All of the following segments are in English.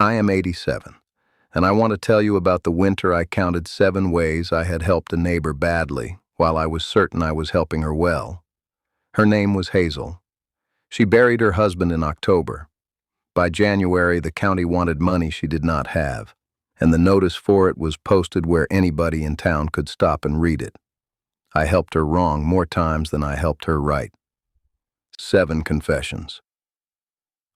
I am 87, and I want to tell you about the winter I counted 7 ways I had helped a neighbor badly while I was certain I was helping her well. Her name was Hazel. She buried her husband in October. By January, the county wanted money she did not have, and the notice for it was posted where anybody in town could stop and read it. I helped her wrong more times than I helped her right. 7 confessions.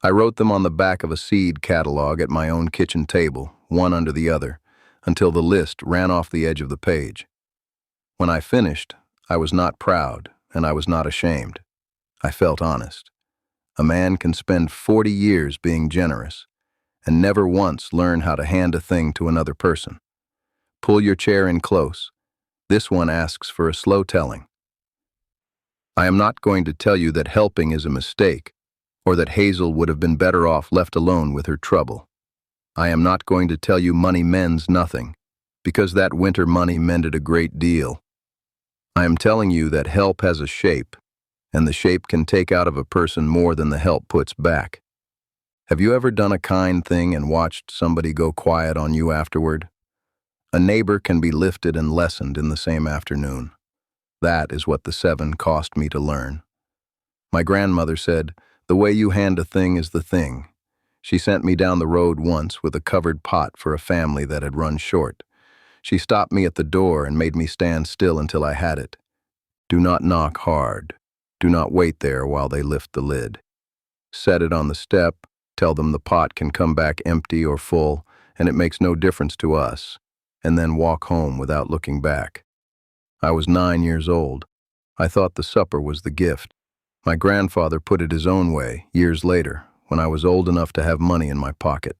I wrote them on the back of a seed catalog at my own kitchen table, one under the other, until the list ran off the edge of the page. When I finished, I was not proud, and I was not ashamed. I felt honest. A man can spend 40 years being generous and never once learn how to hand a thing to another person. Pull your chair in close. This one asks for a slow telling. I am not going to tell you that helping is a mistake, or that Hazel would have been better off left alone with her trouble. I am not going to tell you money mends nothing, because that winter money mended a great deal. I am telling you that help has a shape, and the shape can take out of a person more than the help puts back. Have you ever done a kind thing and watched somebody go quiet on you afterward? A neighbor can be lifted and lessened in the same afternoon. That is what the 7 cost me to learn. My grandmother said, "The way you hand a thing is the thing." She sent me down the road once with a covered pot for a family that had run short. She stopped me at the door and made me stand still until I had it. Do not knock hard. Do not wait there while they lift the lid. Set it on the step, tell them the pot can come back empty or full, and it makes no difference to us, and then walk home without looking back. I was 9 years old. I thought the supper was the gift. My grandfather put it his own way, years later, when I was old enough to have money in my pocket.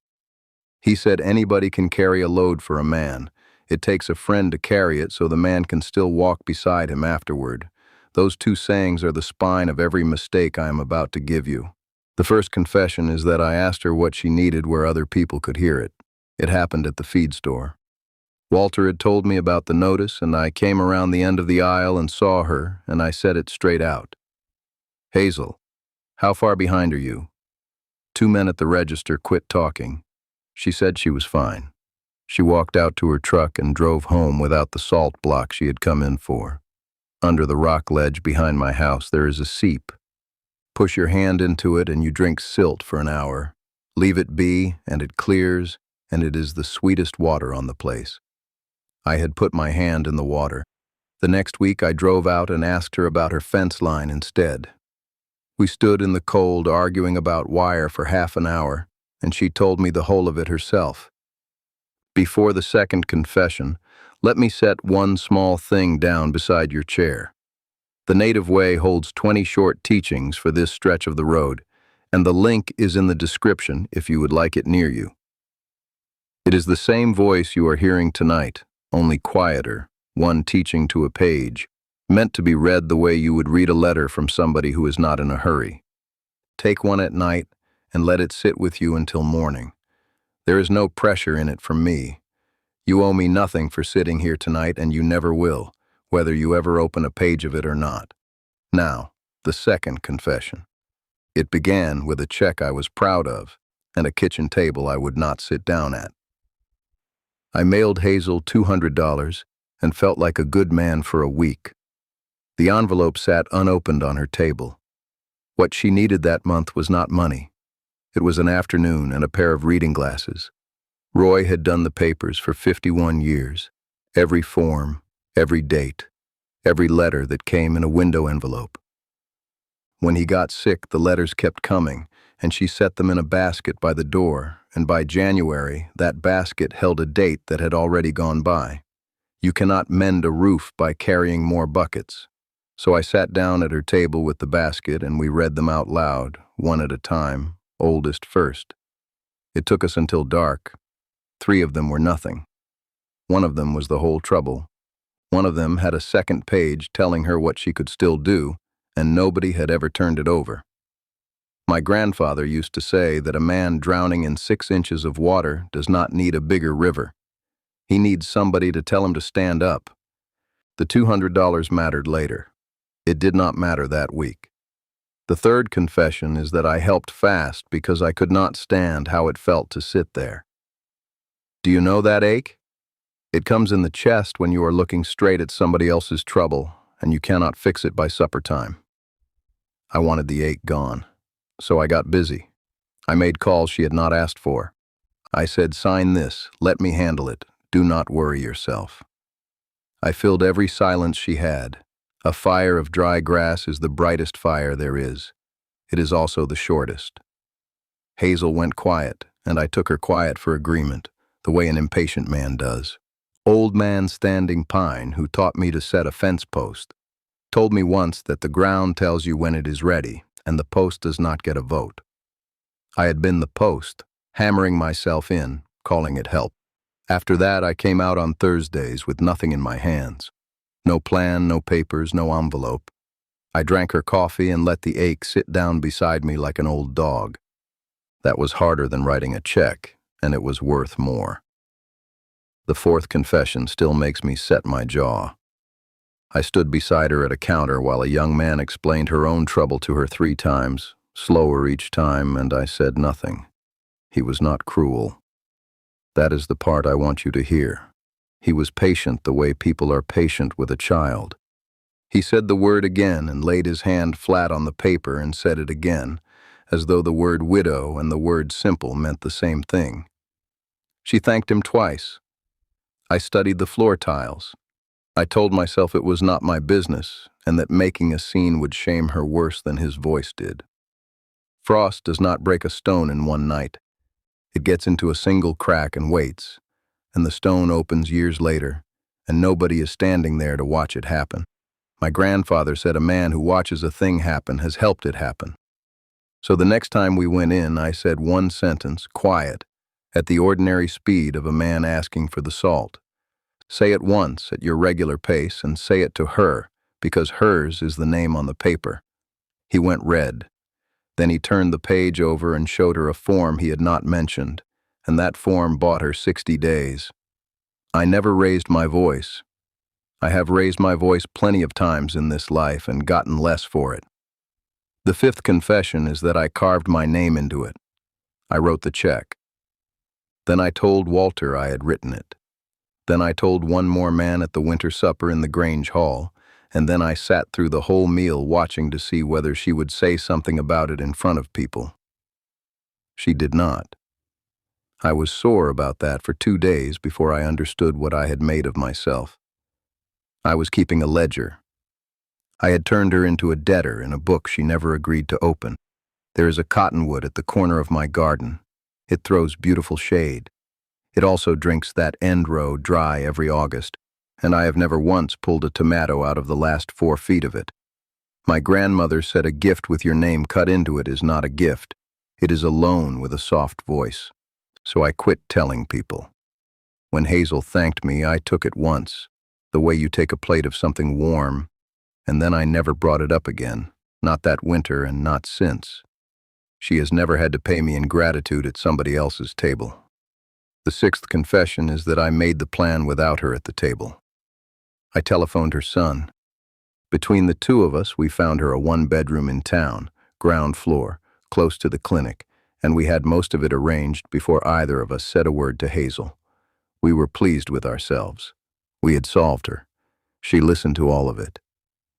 He said anybody can carry a load for a man. It takes a friend to carry it so the man can still walk beside him afterward. Those 2 sayings are the spine of every mistake I am about to give you. The first confession is that I asked her what she needed where other people could hear it. It happened at the feed store. Walter had told me about the notice, and I came around the end of the aisle and saw her, and I said it straight out. "Hazel, how far behind are you?" 2 men at the register quit talking. She said she was fine. She walked out to her truck and drove home without the salt block she had come in for. Under the rock ledge behind my house there is a seep. Push your hand into it and you drink silt for an hour. Leave it be, and it clears, and it is the sweetest water on the place. I had put my hand in the water. The next week I drove out and asked her about her fence line instead. We stood in the cold arguing about wire for half an hour, and she told me the whole of it herself. Before the second confession, let me set one small thing down beside your chair. The Native Way holds 20 short teachings for this stretch of the road, and the link is in the description if you would like it near you. It is the same voice you are hearing tonight, only quieter, one teaching to a page, meant to be read the way you would read a letter from somebody who is not in a hurry. Take one at night and let it sit with you until morning. There is no pressure in it from me. You owe me nothing for sitting here tonight, and you never will, whether you ever open a page of it or not. Now, the second confession. It began with a check I was proud of and a kitchen table I would not sit down at. I mailed Hazel $200 and felt like a good man for a week. The envelope sat unopened on her table. What she needed that month was not money. It was an afternoon and a pair of reading glasses. Roy had done the papers for 51 years. Every form, every date, every letter that came in a window envelope. When he got sick, the letters kept coming, and she set them in a basket by the door, and by January, that basket held a date that had already gone by. You cannot mend a roof by carrying more buckets. So I sat down at her table with the basket, and we read them out loud, one at a time, oldest first. It took us until dark. 3 of them were nothing. One of them was the whole trouble. One of them had a second page telling her what she could still do, and nobody had ever turned it over. My grandfather used to say that a man drowning in 6 inches of water does not need a bigger river. He needs somebody to tell him to stand up. The $200 mattered later. It did not matter that week. The third confession is that I helped fast because I could not stand how it felt to sit there. Do you know that ache? It comes in the chest when you are looking straight at somebody else's trouble and you cannot fix it by supper time. I wanted the ache gone, so I got busy. I made calls she had not asked for. I said, "Sign this, let me handle it, do not worry yourself." I filled every silence she had. A fire of dry grass is the brightest fire there is. It is also the shortest. Hazel went quiet, and I took her quiet for agreement, the way an impatient man does. Old man Standing Pine, who taught me to set a fence post, told me once that the ground tells you when it is ready, and the post does not get a vote. I had been the post, hammering myself in, calling it help. After that, I came out on Thursdays with nothing in my hands. No plan, no papers, no envelope. I drank her coffee and let the ache sit down beside me like an old dog. That was harder than writing a check, and it was worth more. The fourth confession still makes me set my jaw. I stood beside her at a counter while a young man explained her own trouble to her 3 times, slower each time, and I said nothing. He was not cruel. That is the part I want you to hear. He was patient the way people are patient with a child. He said the word again and laid his hand flat on the paper and said it again, as though the word widow and the word simple meant the same thing. She thanked him twice. I studied the floor tiles. I told myself it was not my business and that making a scene would shame her worse than his voice did. Frost does not break a stone in one night. It gets into a single crack and waits, and the stone opens years later, and nobody is standing there to watch it happen. My grandfather said a man who watches a thing happen has helped it happen. So the next time we went in, I said one sentence, quiet, at the ordinary speed of a man asking for the salt. Say it once at your regular pace and say it to her, because hers is the name on the paper. He went red. Then he turned the page over and showed her a form he had not mentioned, and that form bought her 60 days. I never raised my voice. I have raised my voice plenty of times in this life and gotten less for it. The fifth confession is that I carved my name into it. I wrote the check. Then I told Walter I had written it. Then I told one more man at the winter supper in the Grange Hall, and then I sat through the whole meal watching to see whether she would say something about it in front of people. She did not. I was sore about that for 2 days before I understood what I had made of myself. I was keeping a ledger. I had turned her into a debtor in a book she never agreed to open. There is a cottonwood at the corner of my garden. It throws beautiful shade. It also drinks that end row dry every August, and I have never once pulled a tomato out of the last 4 feet of it. My grandmother said a gift with your name cut into it is not a gift. It is a loan with a soft voice. So I quit telling people. When Hazel thanked me, I took it once, the way you take a plate of something warm, and then I never brought it up again, not that winter and not since. She has never had to pay me in gratitude at somebody else's table. The sixth confession is that I made the plan without her at the table. I telephoned her son. Between the 2 of us, we found her a 1-bedroom in town, ground floor, close to the clinic, and we had most of it arranged before either of us said a word to Hazel. We were pleased with ourselves. We had solved her. She listened to all of it.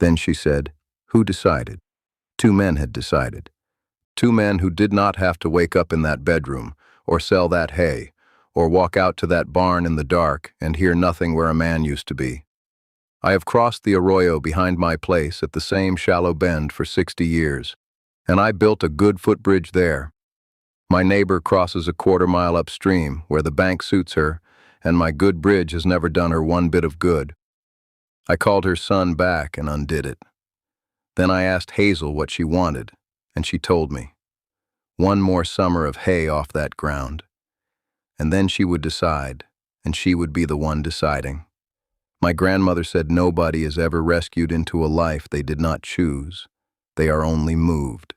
Then she said, "Who decided?" 2 men had decided. 2 men who did not have to wake up in that bedroom, or sell that hay, or walk out to that barn in the dark and hear nothing where a man used to be. I have crossed the arroyo behind my place at the same shallow bend for 60 years, and I built a good footbridge there. My neighbor crosses a 1/4 mile upstream where the bank suits her, and my good bridge has never done her one bit of good. I called her son back and undid it. Then I asked Hazel what she wanted, and she told me. One more summer of hay off that ground. And then she would decide, and she would be the one deciding. My grandmother said nobody is ever rescued into a life they did not choose. They are only moved.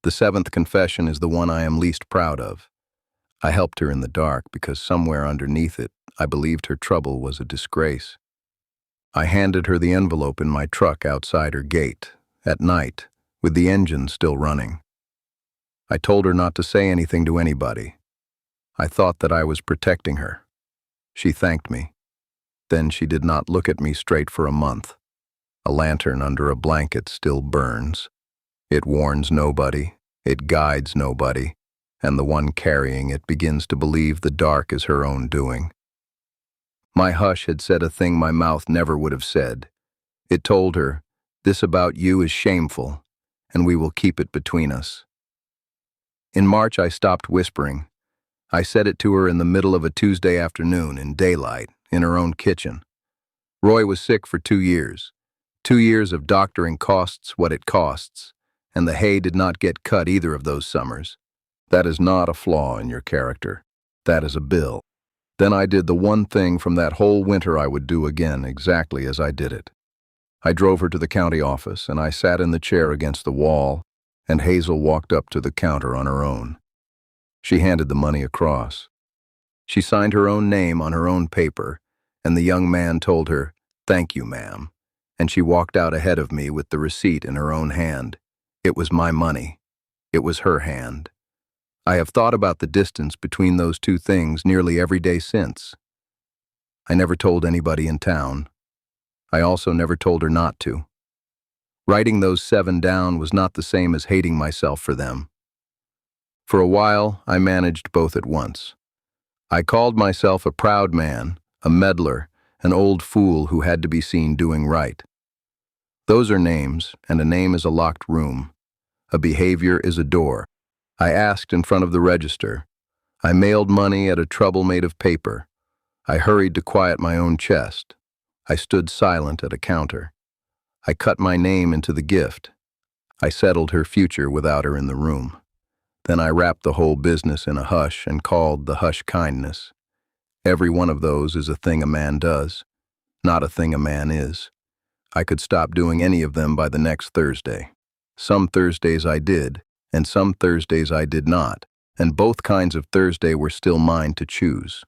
The 7th confession is the one I am least proud of. I helped her in the dark because somewhere underneath it, I believed her trouble was a disgrace. I handed her the envelope in my truck outside her gate, at night, with the engine still running. I told her not to say anything to anybody. I thought that I was protecting her. She thanked me. Then she did not look at me straight for a month. A lantern under a blanket still burns. It warns nobody, it guides nobody, and the one carrying it begins to believe the dark is her own doing. My hush had said a thing my mouth never would have said. It told her, "This about you is shameful, and we will keep it between us." In March, I stopped whispering. I said it to her in the middle of a Tuesday afternoon in daylight, in her own kitchen. Roy was sick for 2 years. 2 years of doctoring costs what it costs, and the hay did not get cut either of those summers. That is not a flaw in your character. That is a bill. Then I did the one thing from that whole winter I would do again exactly as I did it. I drove her to the county office, and I sat in the chair against the wall, and Hazel walked up to the counter on her own. She handed the money across. She signed her own name on her own paper, and the young man told her, "Thank you, ma'am," and she walked out ahead of me with the receipt in her own hand. It was my money. It was her hand. I have thought about the distance between those two things nearly every day since. I never told anybody in town. I also never told her not to. Writing those 7 down was not the same as hating myself for them. For a while, I managed both at once. I called myself a proud man, a meddler, an old fool who had to be seen doing right. Those are names, and a name is a locked room. A behavior is a door. I asked in front of the register. I mailed money at a trouble made of paper. I hurried to quiet my own chest. I stood silent at a counter. I cut my name into the gift. I settled her future without her in the room. Then I wrapped the whole business in a hush and called the hush kindness. Every one of those is a thing a man does, not a thing a man is. I could stop doing any of them by the next Thursday. Some Thursdays I did, and some Thursdays I did not, and both kinds of Thursday were still mine to choose.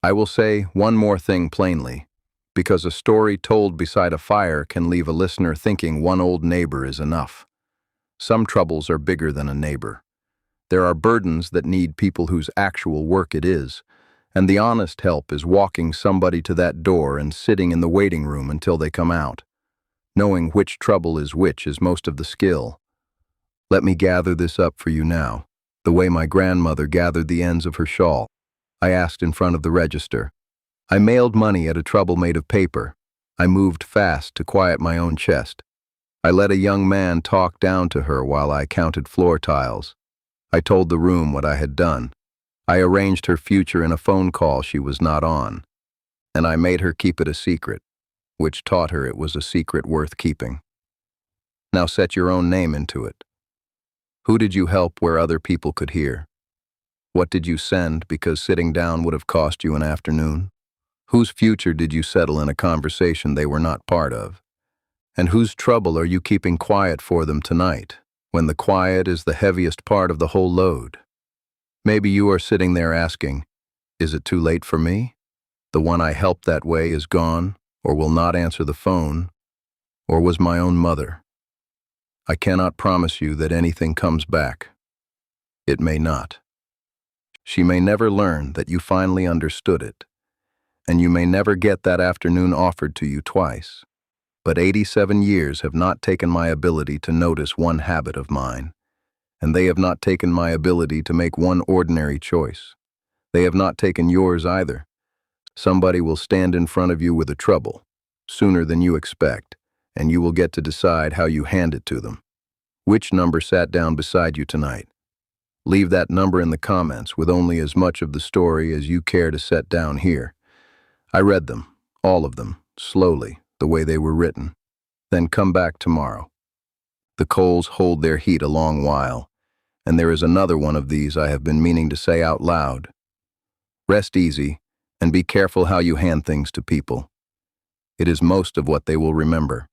I will say one more thing plainly, because a story told beside a fire can leave a listener thinking one old neighbor is enough. Some troubles are bigger than a neighbor. There are burdens that need people whose actual work it is, and the honest help is walking somebody to that door and sitting in the waiting room until they come out. Knowing which trouble is which is most of the skill. Let me gather this up for you now, the way my grandmother gathered the ends of her shawl. I asked in front of the register. I mailed money at a trouble made of paper. I moved fast to quiet my own chest. I let a young man talk down to her while I counted floor tiles. I told the room what I had done. I arranged her future in a phone call she was not on. And I made her keep it a secret, which taught her it was a secret worth keeping. Now set your own name into it. Who did you help where other people could hear? What did you send because sitting down would have cost you an afternoon? Whose future did you settle in a conversation they were not part of? And whose trouble are you keeping quiet for them tonight, when the quiet is the heaviest part of the whole load? Maybe you are sitting there asking, is it too late for me? The one I helped that way is gone, or will not answer the phone, or was my own mother. I cannot promise you that anything comes back. It may not. She may never learn that you finally understood it, and you may never get that afternoon offered to you twice. But 87 years have not taken my ability to notice one habit of mine, and they have not taken my ability to make one ordinary choice. They have not taken yours either. Somebody will stand in front of you with a trouble, sooner than you expect, and you will get to decide how you hand it to them. Which number sat down beside you tonight? Leave that number in the comments with only as much of the story as you care to set down here. I read them, all of them, slowly, the way they were written. Then come back tomorrow. The coals hold their heat a long while, and there is another one of these I have been meaning to say out loud. Rest easy, and be careful how you hand things to people. It is most of what they will remember.